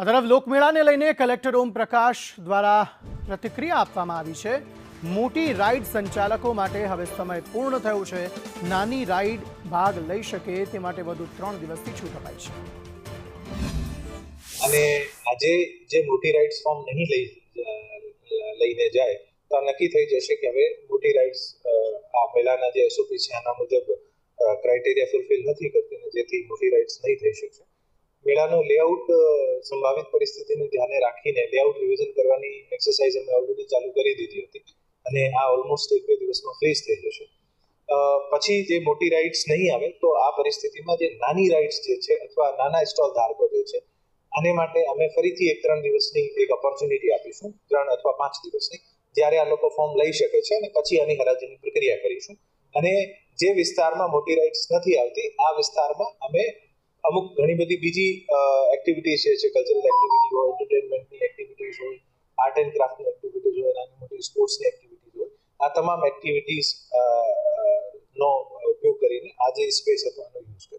આ તરફ લોકમેળાને લઈને કલેક્ટર ઓમ પ્રકાશ દ્વારા પ્રતિક્રિયા આપવામાં આવી છે। મોટી રાઇડ સંચાલકો માટે હવે સમય પૂર્ણ થયો છે। નાની રાઇડ ભાગ લઈ શકે તે માટે વધુ 3 દિવસની છૂટ અપાઈ છે। અને આજે જે મોટી રાઇડ્સ ફોર્મ નહીં લઈને જાય તો નક્કી થઈ જશે કે હવે મોટી રાઇડ્સ આ પહેલાના જે એસઓપી છે આના મુજબ ક્રાઇટેરિયા ફૂલફિલ નથી કરતી ને જેથી મોટી રાઇડ્સ નહીં થઈ શકશે। મેળાનું લેઆઉટ સંભવિત પરિસ્થિતિને ધ્યાને રાખીને લેઆઉટ રિવિઝન કરવાની એક્સરસાઇઝ અમે ઓલરેડી ચાલુ કરી દીધી હતી અને આ ઓલમોસ્ટ 1-2 દિવસમાં ફ્રીઝ થઈ જશે। પછી જે મોટી રાઇડ્સ નહીં આવે તો આ પરિસ્થિતિમાં જે નાની રાઇડ્સ જે છે અથવા નાના સ્ટોલ ધારકો જે છે આને માટે અમે ફરીથી 1-3 દિવસની એક ઓપોર્ચ્યુનિટી આપીશું, 3 અથવા 5 દિવસની, જ્યારે આ લોકો ફોર્મ લઈ શકે છે અને પછી આની હરાજીની પ્રક્રિયા કરીશું। અને જે વિસ્તારમાં મોટી રાઇડ્સ નથી આવતી આ વિસ્તારમાં અમે અમુક ઘણી બધી બીજી એક્ટિવિટીઝ છે, કલ્ચરલ એક્ટિવિટી હોય, એન્ટરટેનમેન્ટની એક્ટિવિટીઝ હોય, આર્ટ એન્ડ ક્રાફ્ટની એક્ટિવિટીઝ હોય, નાની મોટી સ્પોર્ટ્સની એક્ટિવિટીઝ હોય, આ તમામ એક્ટિવિટીઝ નો ઉપયોગ કરીને આજે સ્પેસ હતો આનો યુઝ કરીએ।